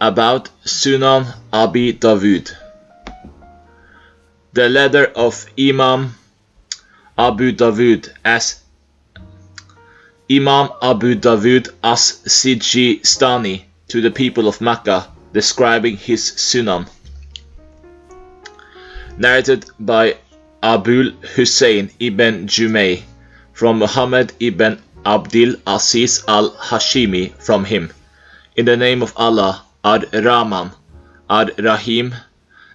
About Sunan Abi Dawud. The letter of Imam Abu Dawud as Imam Abu Dawud as-Sijistani to the people of Mecca, describing his Sunan. Narrated by Abul Hussein ibn Jumay from Muhammad ibn Abdil Aziz al-Hashimi from him. In the name of Allah, Ar-Rahman, Ar-Rahim,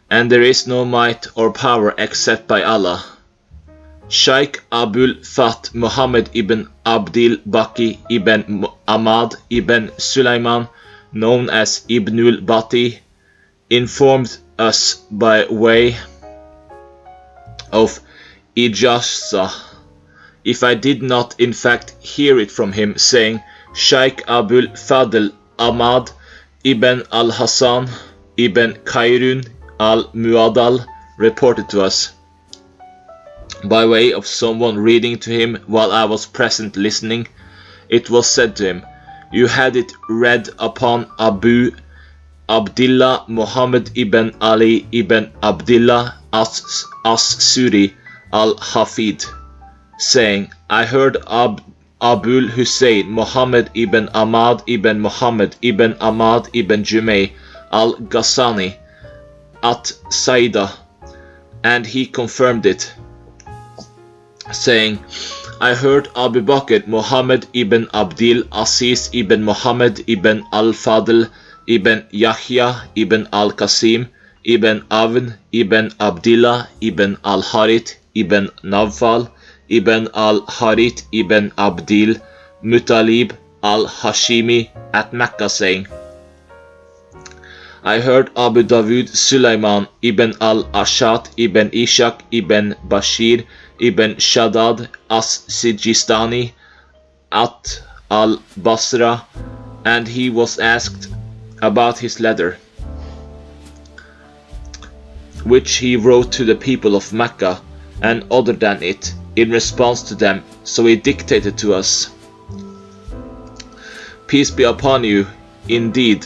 and there is no might or power except by Allah. Shaykh Abul Fath Muhammad ibn Abdil Baqi ibn Ahmad ibn Sulaiman, known as Ibnul Bati, informed us by way of Ijazah, if I did not in fact hear it from him, saying, Shaykh Abul Fadl Ahmad ibn al-Hasan ibn Khairun al-Muadal reported to us, by way of someone reading to him while I was present listening. It was said to him, you had it read upon Abu Abdullah Muhammad ibn Ali ibn Abdullah as-Suri al-Hafid, saying, I heard Abul Hussein Muhammad ibn Ahmad ibn Muhammad ibn Ahmad ibn Jumay al-Ghassani at Saida, and he confirmed it, saying, I heard Abu Bakr Muhammad ibn Abdil Aziz ibn Muhammad ibn al-Fadl ibn Yahya ibn al-Qasim ibn Avn ibn Abdillah ibn al-Harith ibn Nawfal ibn al-Harith ibn Abdil Muttalib al-Hashimi at Mecca, saying, I heard Abu Dawud Sulaiman ibn al-Ashad ibn Ishaq ibn Bashir ibn Shaddad as-Sijistani at al-Basra, and he was asked about his letter, which he wrote to the people of Mecca, and other than it, in response to them, so he dictated to us. Peace be upon you. Indeed,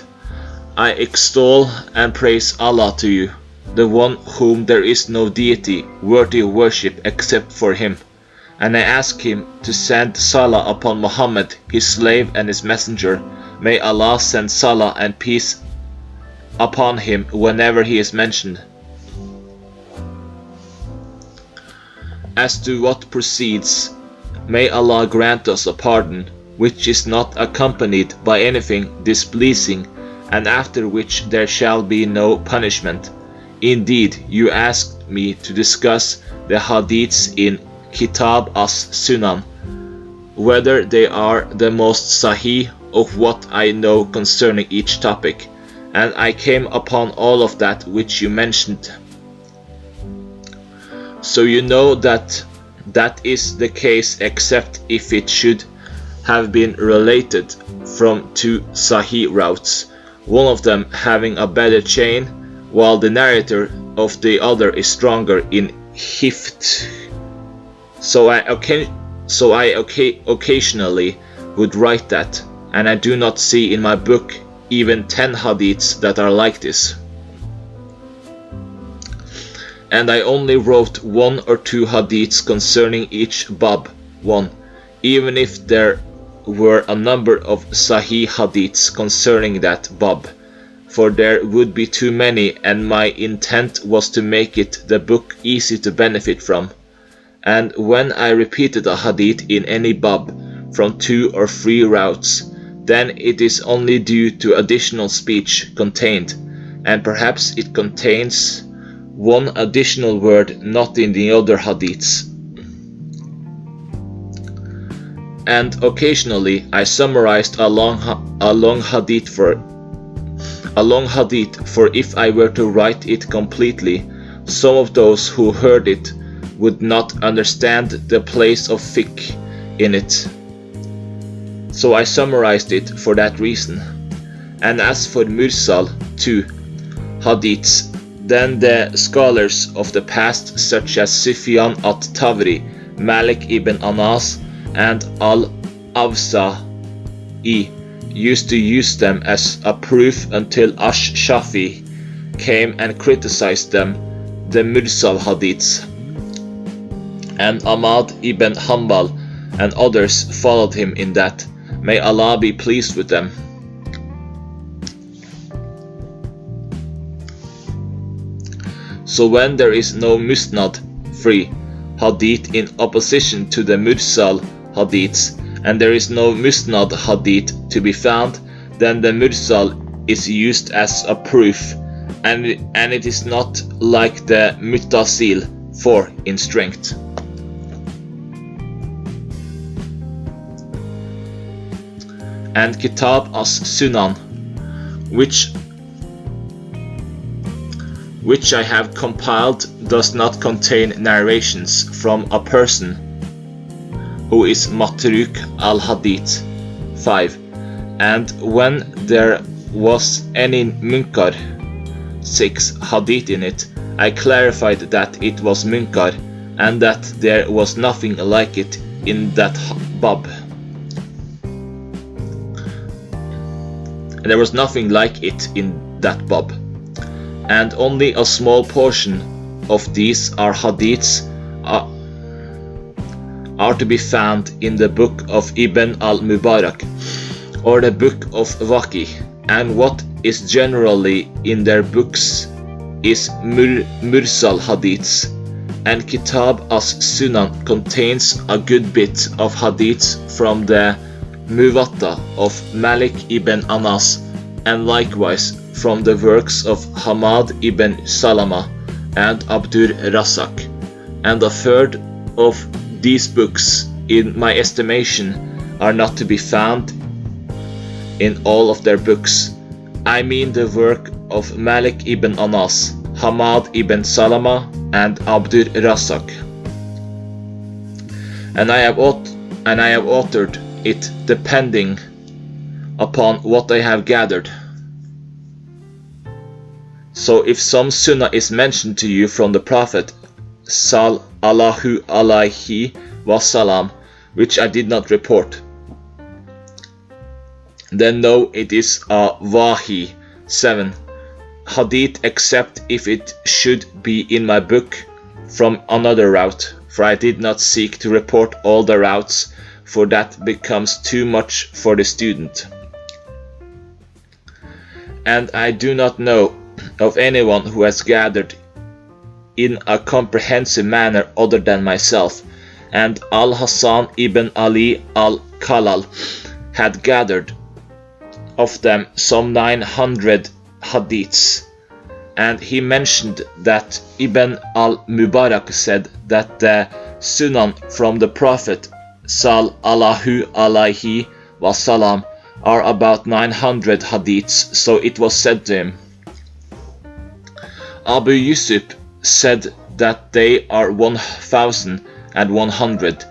I extol and praise Allah to you, the one whom there is no deity worthy of worship except for him, and I ask him to send Salah upon Muhammad, his slave and his messenger. May Allah send Salah and peace upon him whenever he is mentioned. As to what proceeds, may Allah grant us a pardon which is not accompanied by anything displeasing, and after which there shall be no punishment. Indeed, you asked me to discuss the hadiths in Kitab as-Sunan, whether they are the most sahih of what I know concerning each topic, and I came upon all of that which you mentioned. So you know that that is the case, except if it should have been related from two sahih routes, one of them having a better chain, while the narrator of the other is stronger in hift. So I occasionally would write that, and I do not see in my book even 10 hadiths that are like this. And I only wrote 1 or 2 hadiths concerning each bab, one, even if there were a number of sahih hadiths concerning that bab, for there would be too many, and my intent was to make it the book easy to benefit from. And when I repeated a hadith in any bab from 2 or 3 routes, then it is only due to additional speech contained, and perhaps it contains one additional word not in the other hadiths. And occasionally I summarized a long hadith, for if I were to write it completely, some of those who heard it would not understand the place of fiqh in it. So I summarized it for that reason. And as for Mursal, 2 hadiths, then the scholars of the past, such as Sufyan at-Tawri, Malik ibn Anas, and al-Awza'i, used to use them as a proof until Ash-Shafi came and criticized them, the Mursal hadiths, and Ahmad ibn Hanbal and others followed him in that. May Allah be pleased with them. So when there is no musnad free hadith in opposition to the Mursal hadiths, and there is no musnad hadith to be found, then the Mursal is used as a proof, and it is not like the Muttasil 4 in strength. And Kitab as Sunan, which I have compiled, does not contain narrations from a person who is Matruk al-Hadith. 5. And when there was any Munkar 6 Hadith in it, I clarified that it was Munkar and that there was nothing like it in that bab. There was nothing like it in that bab. And only a small portion of these are hadiths are to be found in the book of Ibn al-Mubarak or the book of Waqi, and what is generally in their books is Mursal hadiths, and Kitab as Sunan contains a good bit of hadiths from the Muwatta of Malik ibn Anas, and likewise from the works of Hamad ibn Salama and Abdur Razak, and a third of these books, in my estimation, are not to be found in all of their books. I mean the work of Malik ibn Anas, Hamad ibn Salama and Abdur Razak, and I have authored it depending upon what I have gathered. So if some sunnah is mentioned to you from the Prophet sallallahu alaihi wasallam, which I did not report, then know it is a wahi. 7. Hadith, except if it should be in my book from another route, for I did not seek to report all the routes, for that becomes too much for the student. And I do not know of anyone who has gathered in a comprehensive manner other than myself, and Al-Hasan ibn Ali al-Kalal had gathered of them some 900 hadiths, and he mentioned that Ibn al-Mubarak said that the Sunan from the Prophet sallallahu alaihi wasallam are about 900 hadiths. So it was said to him. Abu Yusuf said that they are 1,100.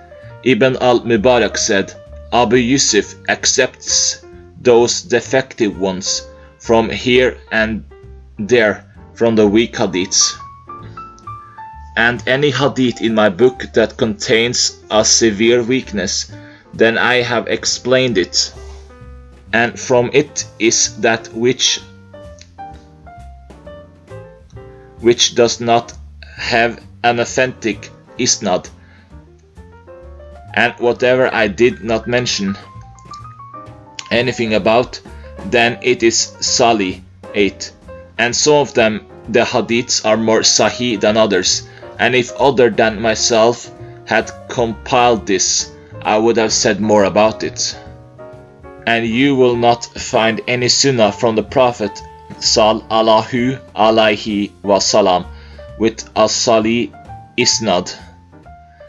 Ibn al-Mubarak said Abu Yusuf accepts those defective ones from here and there from the weak hadiths. And any hadith in my book that contains a severe weakness, then I have explained it, and from it is that which does not have an authentic isnad, and whatever I did not mention anything about, then it is Sali. 8. And some of them, the hadiths, are more sahih than others, and if other than myself had compiled this, I would have said more about it. And you will not find any sunnah from the Prophet sallallahu alaihi wasallam with a Sali isnad,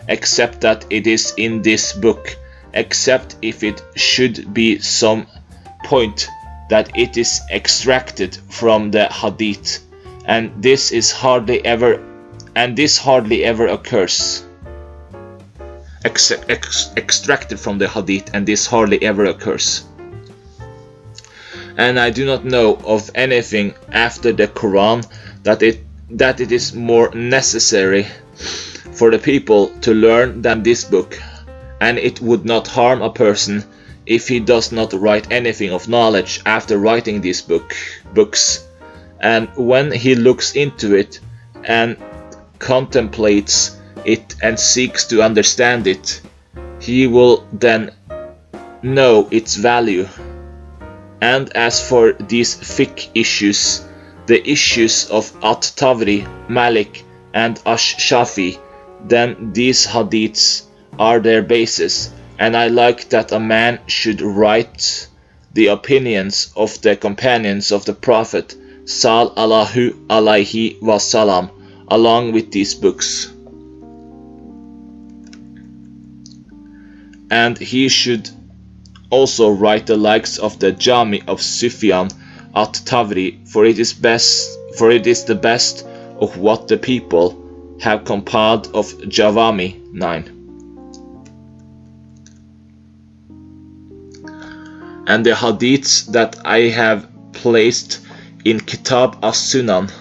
except that it is in this book, except if it should be some point that it is extracted from the hadith, and this hardly ever occurs. Extracted from the hadith, and this hardly ever occurs. And I do not know of anything after the Quran that it is more necessary for the people to learn than this book, and it would not harm a person if he does not write anything of knowledge after writing these books, and when he looks into it and contemplates it and seeks to understand it, he will then know its value. And as for these fiqh issues, the issues of At-Tawri, Malik and Ash-Shafi, then these hadiths are their basis, and I like that a man should write the opinions of the companions of the Prophet sallallahu alaihi wasallam along with these books. And he should also write the likes of the Jami of Sufyan at-Tawri, for it is the best of what the people have compiled of Jawami 9. And the hadiths that I have placed in Kitab as-Sunan,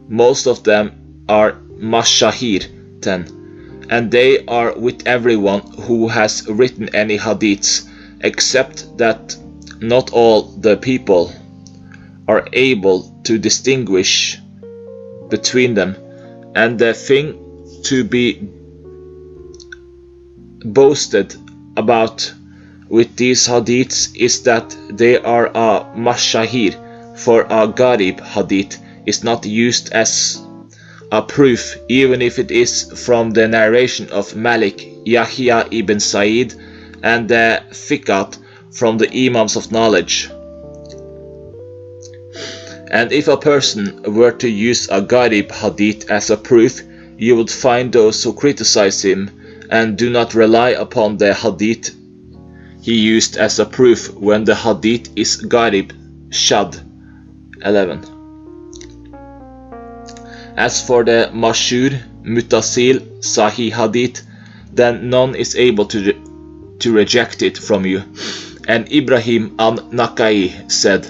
most of them are mashahir 10, and they are with everyone who has written any hadiths, except that not all the people are able to distinguish between them. And the thing to be boasted about with these hadiths is that they are a mashahir, for a gharib hadith is not used as a proof, even if it is from the narration of Malik, Yahya ibn Sa'id, and the thiqat from the Imams of knowledge. And if a person were to use a gharib hadith as a proof, you would find those who criticize him and do not rely upon the hadith he used as a proof when the hadith is gharib, shad 11. As for the mashhur, mutasil, sahih hadith, then none is able to reject it from you. And Ibrahim al-Nakai said,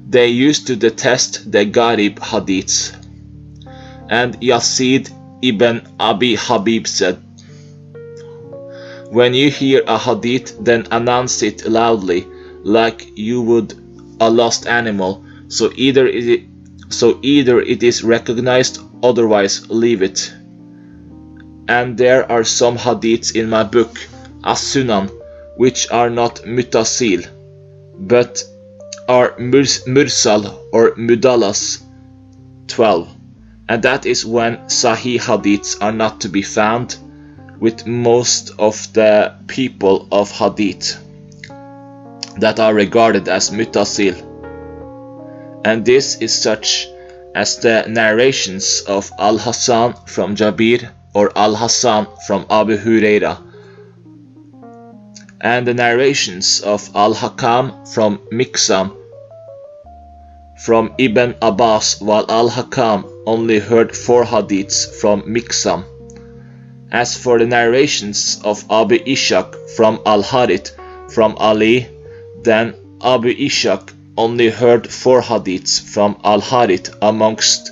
they used to detest the gharib hadiths. And Yazid ibn Abi Habib said, when you hear a hadith, then announce it loudly, like you would a lost animal, so either it is recognized, otherwise leave it. And there are some hadiths in my book As-Sunan which are not mutasil, but are mursal or mudallas 12, and that is when sahih hadiths are not to be found with most of the people of hadith that are regarded as mutasil. And this is such as the narrations of Al-Hasan from Jabir or Al-Hasan from Abu Huraira, and the narrations of Al-Hakam from Miqsam from Ibn Abbas, while Al-Hakam only heard 4 hadiths from Miqsam. As for the narrations of Abu Ishaq from Al-Harith from Ali, then Abu Ishaq only heard 4 hadiths from Al-Harith, amongst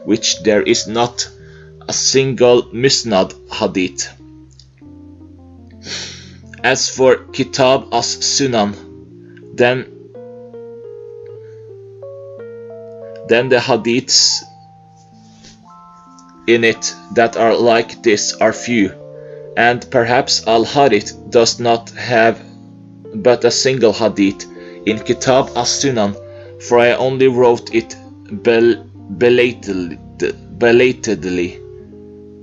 which there is not a single Musnad hadith. As for Kitab as-Sunan, then the hadiths in it that are like this are few, and perhaps Al-Harith does not have but a single hadith in Kitab as-Sunan, for I only wrote it belatedly,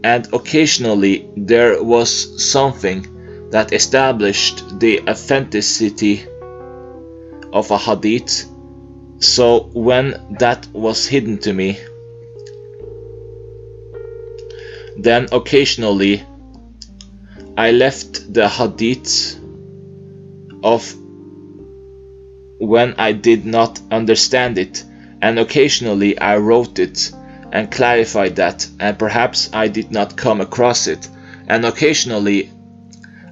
and occasionally there was something that established the authenticity of a hadith. So when that was hidden to me, then occasionally I left the hadith of when I did not understand it, and occasionally I wrote it and clarified that, and perhaps I did not come across it, and occasionally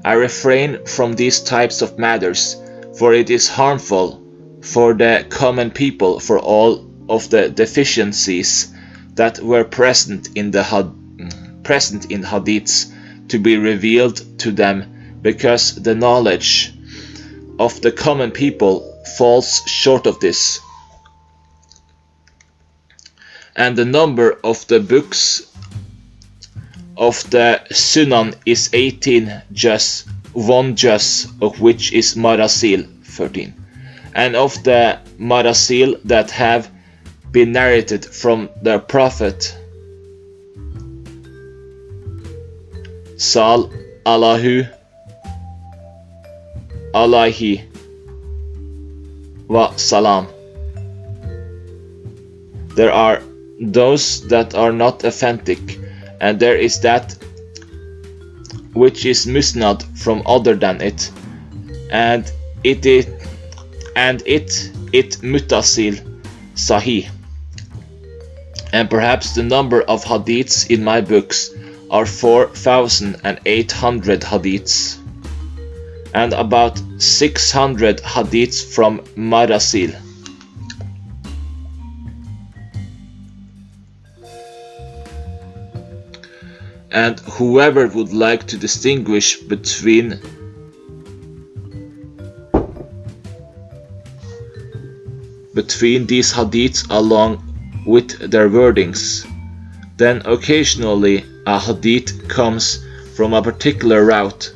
I refrain from these types of matters, for it is harmful for the common people for all of the deficiencies that were present in hadiths to be revealed to them, because the knowledge of the common people falls short of this. And the number of the books of the Sunan is 18 juz, 1 juz of which is Marasil, 13. And of the Marasil that have been narrated from the Prophet Sal Allahu Alaihi wa Salam, there are those that are not authentic, and there is that which is musnad from other than it, and it muttasil sahih. And perhaps the number of hadiths in my books are 4,800 hadiths, and about 600 hadiths from Marasil. And whoever would like to distinguish between these hadiths along with their wordings, then occasionally a hadith comes from a particular route,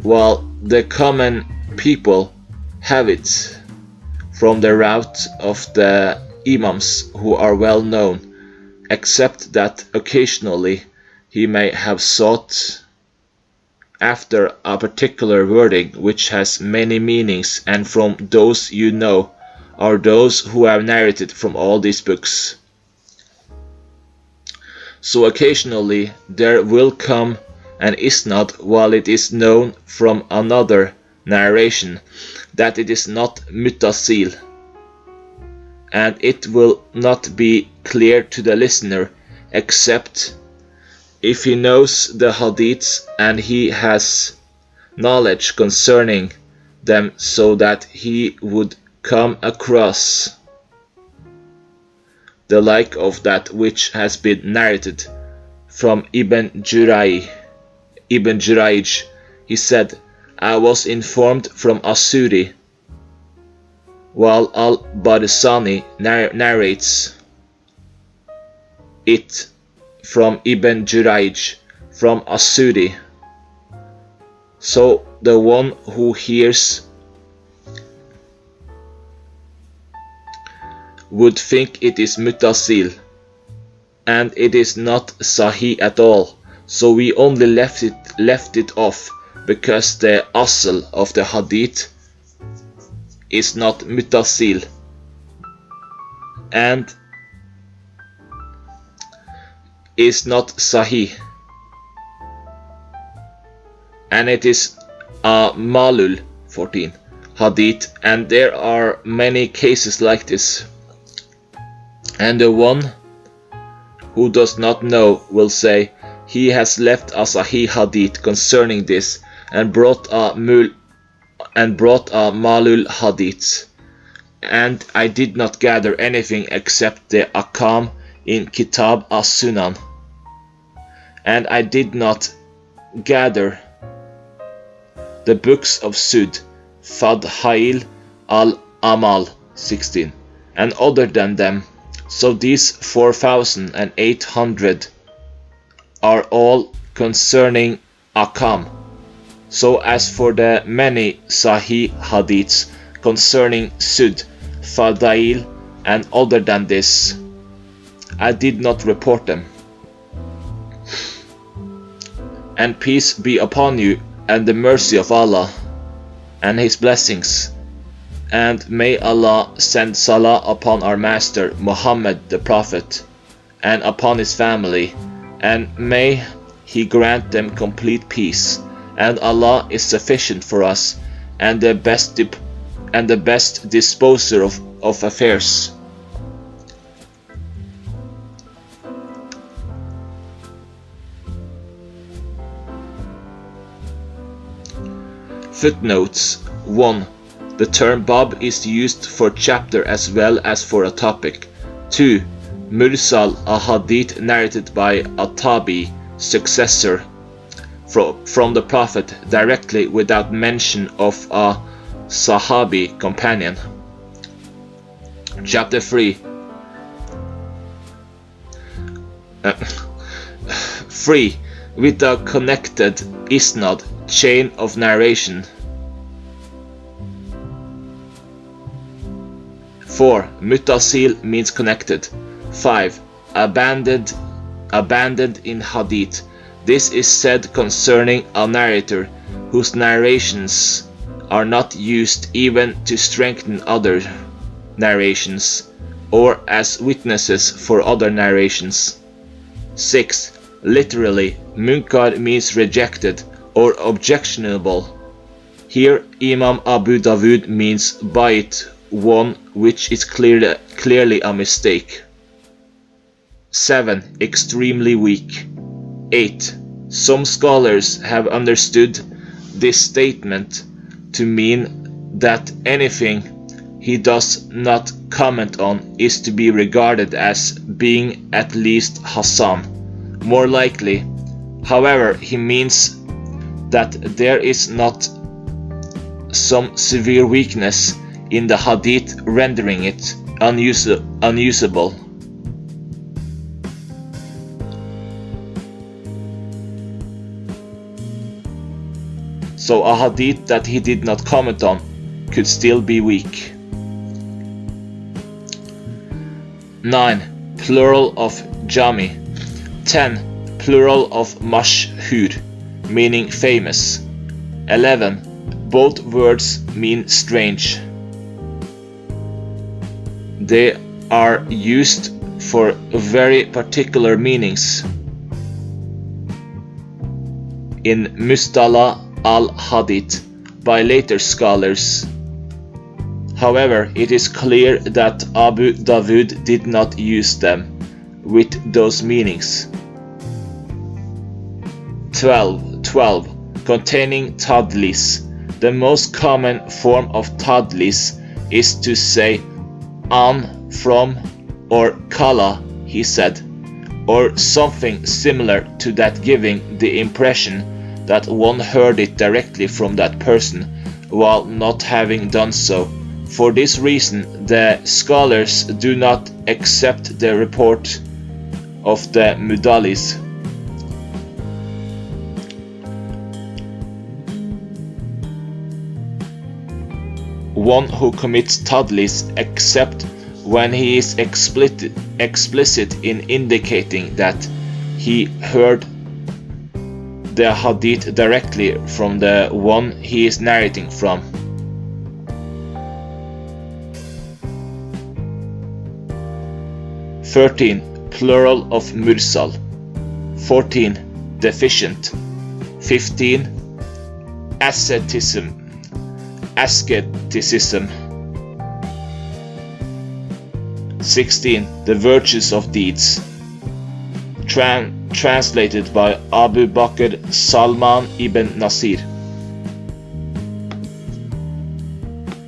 while the common people have it from the route of the Imams who are well known, except that occasionally he may have sought after a particular wording which has many meanings, and from those you know are those who have narrated from all these books. So occasionally there will come an isnad while it is known from another narration that it is not muttasil, and it will not be clear to the listener except if he knows the hadiths and he has knowledge concerning them, so that he would come across the like of that which has been narrated from Ibn Jurayj. He said, I was informed from Asuri, while Al-Barisani narrates it from Ibn Jurayj from Asuri. So the one who hears would think it is muttasil, and it is not sahih at all. So we only left it off because the asl of the hadith is not muttasil, and is not sahih, and it is a malul 14 hadith, and there are many cases like this. And the one who does not know will say, he has left a sahih hadith concerning this and brought a malul hadith, and I did not gather anything except the akam in Kitab as-Sunan, and I did not gather the books of Sud, Fadhail al-Amal 16, and other than them. So these 4,800 are all concerning akam. So as for the many sahih hadiths concerning Sud, Fadail, and other than this, I did not report them. And peace be upon you, and the mercy of Allah, and His blessings. And may Allah send salah upon our Master Muhammad the Prophet, and upon his family, and may He grant them complete peace. And Allah is sufficient for us, and the best disposer of affairs. Footnotes 1. The term Bab is used for chapter as well as for a topic. 2. Mursal, a hadith narrated by a tabi, successor from the Prophet directly without mention of a Sahabi, companion. Chapter 3. 3. With a connected isnad, chain of narration. 4. Mutasil means connected. 5. Abandoned in hadith. This is said concerning a narrator whose narrations are not used even to strengthen other narrations or as witnesses for other narrations. 6. Literally, munkar means rejected or objectionable. Here Imam Abu Dawud means by it one which is clearly a mistake. 7. Extremely weak. 8. Some scholars have understood this statement to mean that anything he does not comment on is to be regarded as being at least Hassan. More likely, however, he means that there is not some severe weakness in the hadith rendering it unusable. So a hadith that he did not comment on could still be weak. 9. Plural of jami. 10. Plural of mashhur, meaning famous. 11. Both words mean strange. They are used for very particular meanings in Mustalah al-Hadith by later scholars. However, it is clear that Abu Dawud did not use them with those meanings. 12. Containing tadlis. The most common form of tadlis is to say an, from, or kala, he said, or something similar to that, giving the impression that one heard it directly from that person while not having done so. For this reason, the scholars do not accept the report of the Mudalis. One who commits tadlis except when he is explicit in indicating that he heard the hadith directly from the one he is narrating from. 13. Plural of mursal. 14. Deficient. 15. Asceticism. 16. The virtues of deeds. Translated by Abu Bakr Salman ibn Nasir.